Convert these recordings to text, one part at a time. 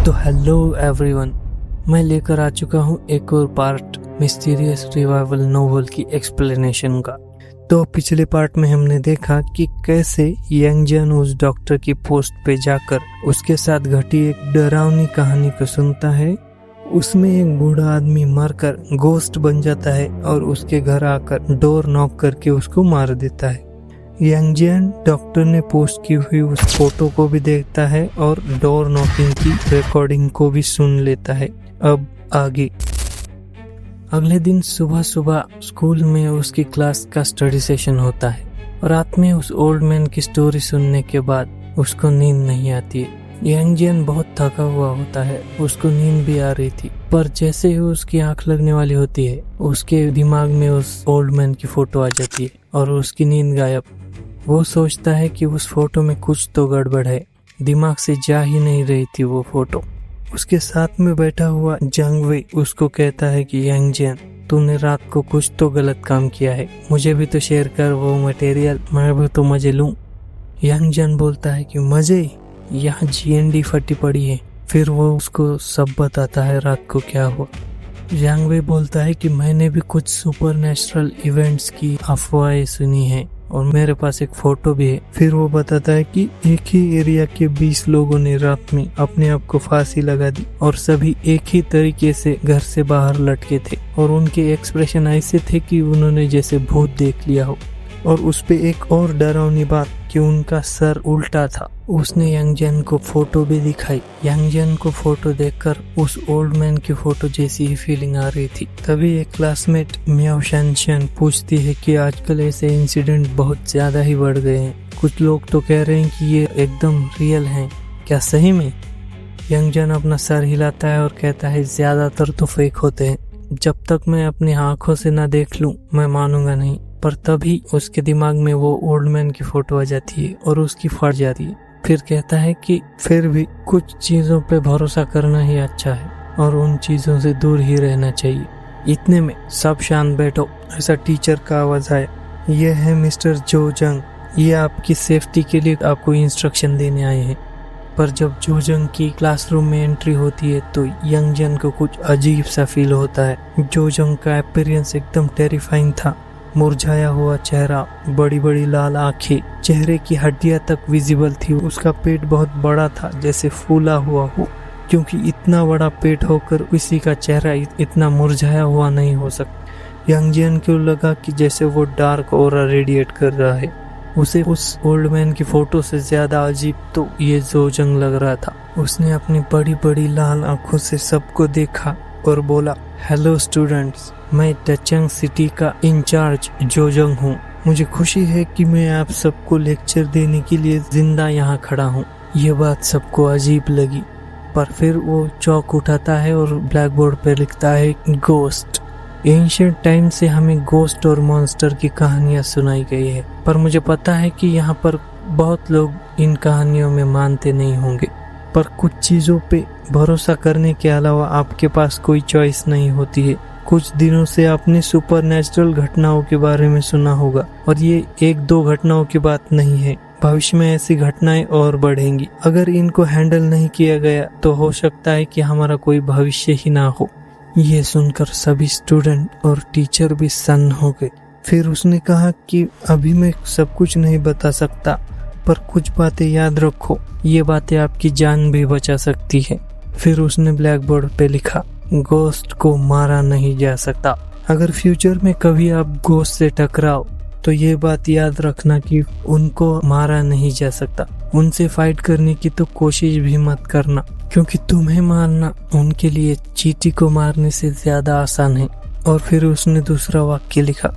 तो hello everyone, मैं लेकर आ चुका हूँ एक और पार्ट मिस्टीरियस रिवाइवल नोवेल की एक्सप्लेनेशन का। तो पिछले पार्ट में हमने देखा कि कैसे यंग जन उस डॉक्टर की पोस्ट पे जाकर उसके साथ घटी एक डरावनी कहानी को सुनता है। उसमें एक बूढ़ा आदमी मरकर गोस्ट बन जाता है और उसके घर आकर डोर नॉक करके उसको मार देता है। यंग जैन डॉक्टर ने पोस्ट की हुई उस फोटो को भी देखता है और डोर नॉकिंग की रिकॉर्डिंग को भी सुन लेता है। अब आगे। अगले दिन सुबह सुबह स्कूल में उसकी क्लास का स्टडी सेशन होता है और रात में उस ओल्ड मैन की स्टोरी सुनने के बाद उसको नींद नहीं आती है। यंग जैन बहुत थका हुआ होता है, उसको नींद भी आ रही थी, पर जैसे ही उसकी आंख लगने वाली होती है उसके दिमाग में उस ओल्ड मैन की फोटो आ जाती है और उसकी नींद गायब। वो सोचता है कि उस फोटो में कुछ तो गड़बड़ है, दिमाग से जा ही नहीं रही थी वो फोटो। उसके साथ में बैठा हुआ जंगवे उसको कहता है कि यंग जैन, तूने रात को कुछ तो गलत काम किया है, मुझे भी तो शेयर कर वो मटेरियल, मैं भी तो मजे लूं। यंग जैन बोलता है कि मजे, यहाँ GND फटी पड़ी है। फिर वो उसको सब बताता है रात को क्या हुआ। जंगवे बोलता है कि मैंने भी कुछ सुपरनेचुरल इवेंट्स की अफवाहें सुनी हैं और मेरे पास एक फोटो भी है। फिर वो बताता है कि एक ही एरिया के 20 लोगों ने रात में अपने आप को फांसी लगा दी और सभी एक ही तरीके से घर से बाहर लटके थे और उनके एक्सप्रेशन ऐसे थे कि उन्होंने जैसे भूत देख लिया हो। और उस पे एक और डरावनी बात कि उनका सर उल्टा था। उसने यंग जैन को फोटो भी दिखाई। यंग जैन को फोटो देखकर उस ओल्ड मैन की फोटो जैसी ही फीलिंग आ रही थी। तभी एक क्लासमेट मियाओ शानशान पूछती है कि आजकल ऐसे इंसिडेंट बहुत ज्यादा ही बढ़ गए हैं, कुछ लोग तो कह रहे हैं कि ये एकदम रियल हैं, क्या सही में? यंग जैन अपना सर हिलाता है और कहता है ज्यादातर तो फेक होते हैं, जब तक मैं अपनी आंखों से ना देख लूं मैं मानूंगा नहीं। पर तभी उसके दिमाग में वो ओल्ड मैन की फोटो आ जाती है और उसकी फट जाती है। फिर कहता है कि फिर भी कुछ चीजों पे भरोसा करना ही अच्छा है और उन चीजों से दूर ही रहना चाहिए। इतने में सब शांत बैठो, ऐसा टीचर का आवाज आया। ये है मिस्टर जो जंग, ये आपकी सेफ्टी के लिए आपको इंस्ट्रक्शन देने आए हैं। पर जब जो जंग की क्लासरूम में एंट्री होती है तो यंग जन को कुछ अजीब सा फील होता है। जो जंग का अपीयरेंस एकदम टेरिफाइंग था। मुरझाया हुआ चेहरा, बड़ी बड़ी लाल आंखें, चेहरे की हड्डियां तक विजिबल थी। उसका पेट बहुत बड़ा था, जैसे फूला हुआ हो, क्योंकि इतना बड़ा पेट होकर किसी का चेहरा इतना मुरझाया हुआ नहीं हो सकता। यंग जैन को लगा कि जैसे वो डार्क ऑरा रेडिएट कर रहा है। उसे उस ओल्ड मैन की फोटो से ज्यादा अजीब तो ये जो जंग लग रहा था। उसने अपनी बड़ी बड़ी लाल आंखों से सबको देखा और बोला, हेलो स्टूडेंट्स, मैं डचंग सिटी का इंचार्ज जोजंग हूँ। मुझे खुशी है कि मैं आप सबको लेक्चर देने के लिए जिंदा यहाँ खड़ा हूँ। ये बात सबको अजीब लगी, पर फिर वो चौक उठाता है और ब्लैक बोर्ड पर लिखता है गोस्ट। एंशिएंट टाइम से हमें गोस्ट और मॉन्स्टर की कहानियाँ सुनाई गई है, पर मुझे पता है कि यहाँ पर बहुत लोग इन कहानियों में मानते नहीं होंगे, पर कुछ चीजों पे भरोसा करने के अलावा आपके पास कोई चॉइस नहीं होती है। कुछ दिनों से आपने सुपरनेचुरल घटनाओं के बारे में सुना होगा और ये एक दो घटनाओं की बात नहीं है। भविष्य में ऐसी घटनाएं और बढ़ेंगी। अगर इनको हैंडल नहीं किया गया तो हो सकता है कि हमारा कोई भविष्य ही ना हो। ये सुनकर सभी स्टूडेंट और टीचर भी सन्न हो गए। फिर उसने कहा कि अभी मैं सब कुछ नहीं बता सकता, पर कुछ बातें याद रखो, ये बातें आपकी जान भी बचा सकती है। फिर उसने ब्लैक बोर्ड पे लिखा, गोस्ट को मारा नहीं जा सकता। अगर फ्यूचर में कभी आप गोस्ट से टकराओ तो ये बात याद रखना कि उनको मारा नहीं जा सकता। उनसे फाइट करने की तो कोशिश भी मत करना, क्योंकि तुम्हें मारना उनके लिए चींटी को मारने से ज्यादा आसान है। और फिर उसने दूसरा वाक्य लिखा,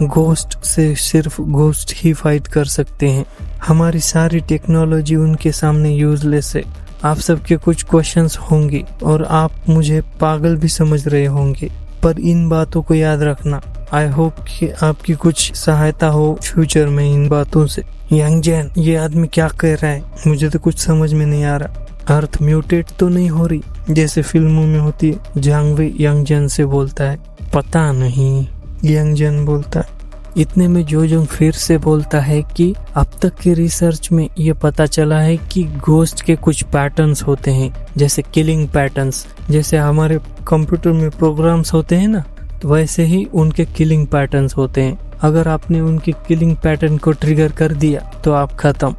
गोस्ट से सिर्फ गोस्ट ही फाइट कर सकते हैं। हमारी सारी टेक्नोलॉजी उनके सामने यूजलेस है। आप सबके कुछ क्वेश्चंस होंगे और आप मुझे पागल भी समझ रहे होंगे, पर इन बातों को याद रखना। आई होप कि आपकी कुछ सहायता हो फ्यूचर में इन बातों से। यंग जैन, ये आदमी क्या कह रहा है? मुझे तो कुछ समझ में नहीं आ रहा। अर्थ म्यूटेट तो नहीं हो रही जैसे फिल्मों में होती है? जंगवे यंग जैन से बोलता है, पता नहीं। यंग जैन बोलता है, इतने में जोजोंग फिर से बोलता है कि अब तक के रिसर्च में ये पता चला है कि घोस्ट के कुछ पैटर्न्स होते हैं, जैसे किलिंग पैटर्न्स। जैसे हमारे कंप्यूटर में प्रोग्राम्स होते हैं ना, वैसे ही उनके किलिंग पैटर्न्स होते हैं। अगर आपने उनके किलिंग पैटर्न को ट्रिगर कर दिया तो आप खत्म।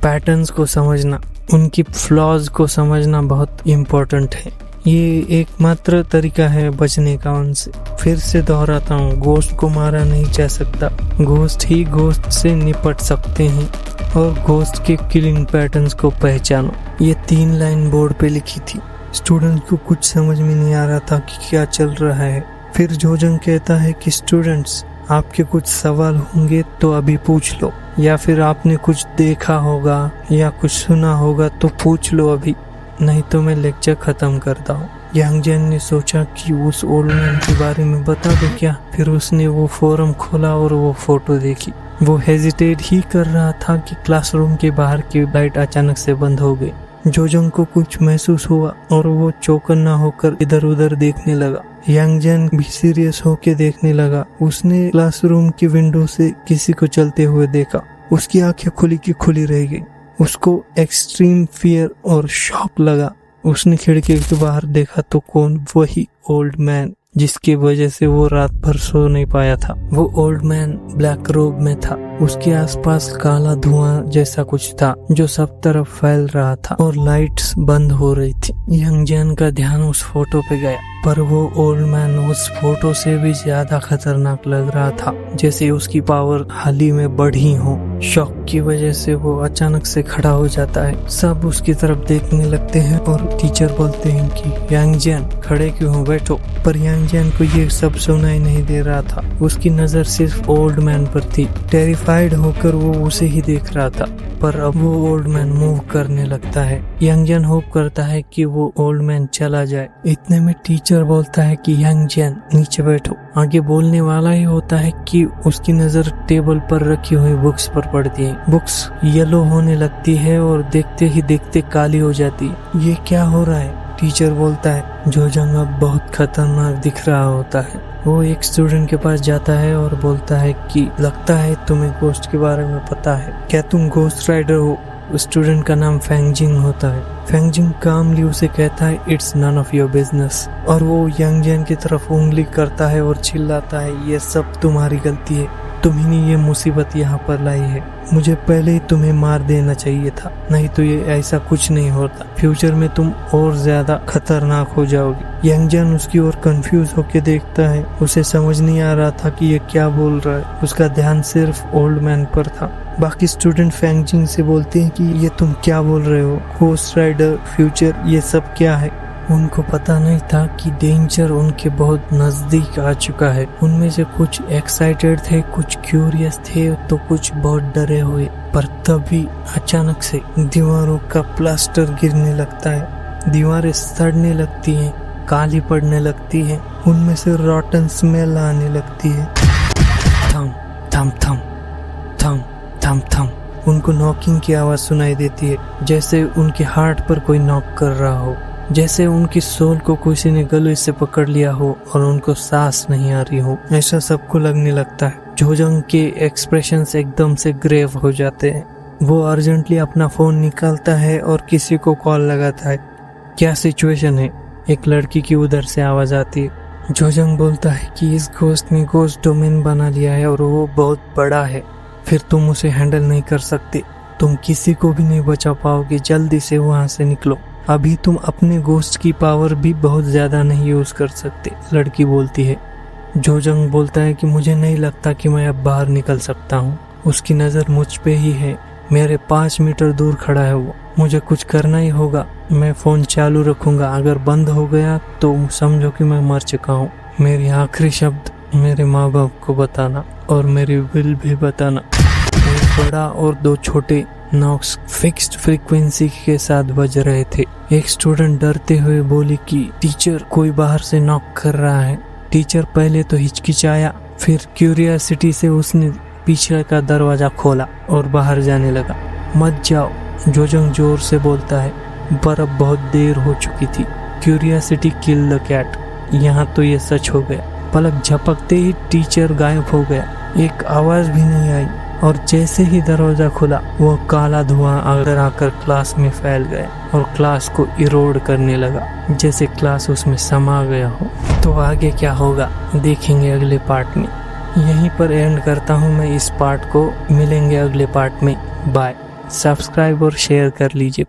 पैटर्न्स को समझना, उनकी फ्लॉज को समझना बहुत इम्पोर्टेंट है। ये एकमात्र तरीका है बचने का उनसे। फिर से दोहराता हूँ, घोस्ट को मारा नहीं जा सकता, घोस्ट ही घोस्ट से निपट सकते हैं। और घोस्ट के किलिंग पैटर्न्स को पहचानो। ये 3 लाइन बोर्ड पे लिखी थी। स्टूडेंट को कुछ समझ में नहीं आ रहा था कि क्या चल रहा है। फिर जोजोंग कहता है कि स्टूडेंट्स, आपके कुछ सवाल होंगे तो अभी पूछ लो, या फिर आपने कुछ देखा होगा या कुछ सुना होगा तो पूछ लो अभी, नहीं तो मैं लेक्चर खत्म करता हूँ। यांग जेन ने सोचा कि उस ओल्ड मैन के बारे में बता दो क्या। फिर उसने वो फोरम खोला और वो फोटो देखी। वो हेजिटेट ही कर रहा था कि क्लासरूम के बाहर की लाइट अचानक से बंद हो गई। जोजोंग को कुछ महसूस हुआ और वो चौकन्ना होकर इधर उधर देखने लगा। यांग जेन भी सीरियस होकर देखने लगा। उसने क्लासरूम की विंडो से किसी को चलते हुए देखा। उसकी आंखें खुली की खुली रह गई। उसको एक्सट्रीम फियर और शॉक लगा। उसने खिड़की के बाहर देखा तो कौन, वही ओल्ड मैन जिसकी वजह से वो रात भर सो नहीं पाया था। वो ओल्ड मैन ब्लैक रोब में था। उसके आसपास काला धुआं जैसा कुछ था जो सब तरफ फैल रहा था और लाइट्स बंद हो रही थी। यांग जेन का ध्यान उस फोटो पे गया, पर वो ओल्ड मैन उस फोटो से भी ज्यादा खतरनाक लग रहा था, जैसे उसकी पावर हाल ही में बढ़ी हो। शॉक की वजह से वो अचानक से खड़ा हो जाता है। सब उसकी तरफ देखने लगते हैं और टीचर बोलते हैं कि यांग जेन खड़े क्यों हो, बैठो। पर यांग जेन को ये सब सुनाई नहीं दे रहा था। उसकी नजर सिर्फ ओल्ड मैन पर थी। टेरिफाइड होकर वो उसे ही देख रहा था। पर अब वो ओल्ड मैन मूव करने लगता है। यांग जेन होप करता है कि वो ओल्ड मैन चला जाए। इतने में टीचर बोलता है कि यांग जेन नीचे बैठो। आगे बोलने वाला ही होता है कि उसकी नजर टेबल पर रखी हुई बुक्स पर पड़ती है। बुक्स येलो होने लगती है और देखते ही देखते काली हो जाती है। ये क्या हो रहा है? टीचर बोलता है। जोजोंग अब बहुत खतरनाक दिख रहा होता है। वो एक स्टूडेंट के पास जाता है और बोलता है कि लगता है तुम्हें घोस्ट के बारे में पता है, क्या तुम घोस्ट राइडर हो? स्टूडेंट का नाम फेंगजिंग होता है। फेंगजिंग कामली उसे कहता है it's none of your business, और वो यांग जेन की तरफ उंगली करता है और चिल्लाता है ये सब तुम्हारी गलती है, तुम ही ने ये मुसीबत यहाँ पर लाई है। मुझे पहले ही तुम्हें मार देना चाहिए था, नहीं तो ये ऐसा कुछ नहीं होता। फ्यूचर में तुम और ज्यादा खतरनाक हो जाओगे। यांग जेन उसकी ओर कंफ्यूज होकर देखता है। उसे समझ नहीं आ रहा था कि ये क्या बोल रहा है। उसका ध्यान सिर्फ ओल्ड मैन पर था। बाकी स्टूडेंट फेंगजिंग से बोलते हैं कि ये तुम क्या बोल रहे हो, घोस्ट राइडर, फ्यूचर, ये सब क्या है? उनको पता नहीं था कि डेंजर उनके बहुत नजदीक आ चुका है। उनमें से कुछ एक्साइटेड थे, कुछ क्यूरियस थे, तो कुछ बहुत डरे हुए। पर तभी अचानक से दीवारों का प्लास्टर गिरने लगता है। दीवारें सड़ने लगती हैं, काली पड़ने लगती हैं, उनमें से रॉटन स्मेल आने लगती है। थम थम थम थम थम थम। उनको नॉकिंग की आवाज सुनाई देती है, जैसे उनके हार्ट पर कोई नॉक कर रहा हो, जैसे उनकी सोल को किसी ने गले से पकड़ लिया हो और उनको सांस नहीं आ रही हो। ऐसा सबको लगने लगता है। जोजोंग के एक्सप्रेशंस एकदम से ग्रेव हो जाते हैं। वो अर्जेंटली अपना फोन निकालता है और किसी को कॉल लगाता है। क्या सिचुएशन है? एक लड़की की उधर से आवाज आती है। जोजोंग बोलता है कि इस घोस्ट ने घोस्ट डोमेन बना लिया है और वो बहुत बड़ा है, फिर तुम उसे हैंडल नहीं कर सकते, तुम किसी को भी नहीं बचा पाओगे, जल्दी से वहां से निकलो। अभी तुम अपने घोस्ट की पावर भी बहुत ज्यादा नहीं यूज कर सकते, लड़की बोलती है। जोजोंग बोलता है कि मुझे नहीं लगता कि मैं अब बाहर निकल सकता हूँ। उसकी नजर मुझ पे ही है, मेरे 5 मीटर दूर खड़ा है वो। मुझे कुछ करना ही होगा। मैं फोन चालू रखूंगा, अगर बंद हो गया तो समझो कि मैं मर चुका हूँ। मेरी आखिरी शब्द मेरे माँ बाप को बताना और मेरी विल भी बताना। एक बड़ा और 2 छोटे नॉक्स फिक्स्ड फ्रीक्वेंसी के साथ बज रहे थे। एक स्टूडेंट डरते हुए बोली कि टीचर, कोई बाहर से नॉक कर रहा है। टीचर पहले तो हिचकिचाया, फिर क्यूरियोसिटी से उसने पीछे का दरवाजा खोला और बाहर जाने लगा। मत जाओ, जोजोंग जोर से बोलता है, पर अब बहुत देर हो चुकी थी। Curiosity kill the cat. यहाँ तो ये सच हो गया। पलक झपकते ही टीचर गायब हो गया। एक आवाज भी नहीं आई और जैसे ही दरवाजा खुला वो काला धुआं अंदर आकर क्लास में फैल गया और क्लास को इरोड करने लगा, जैसे क्लास उसमें समा गया हो। तो आगे क्या होगा देखेंगे अगले पार्ट में। यहीं पर एंड करता हूँ मैं इस पार्ट को, मिलेंगे अगले पार्ट में। बाय। सब्सक्राइब और शेयर कर लीजिए।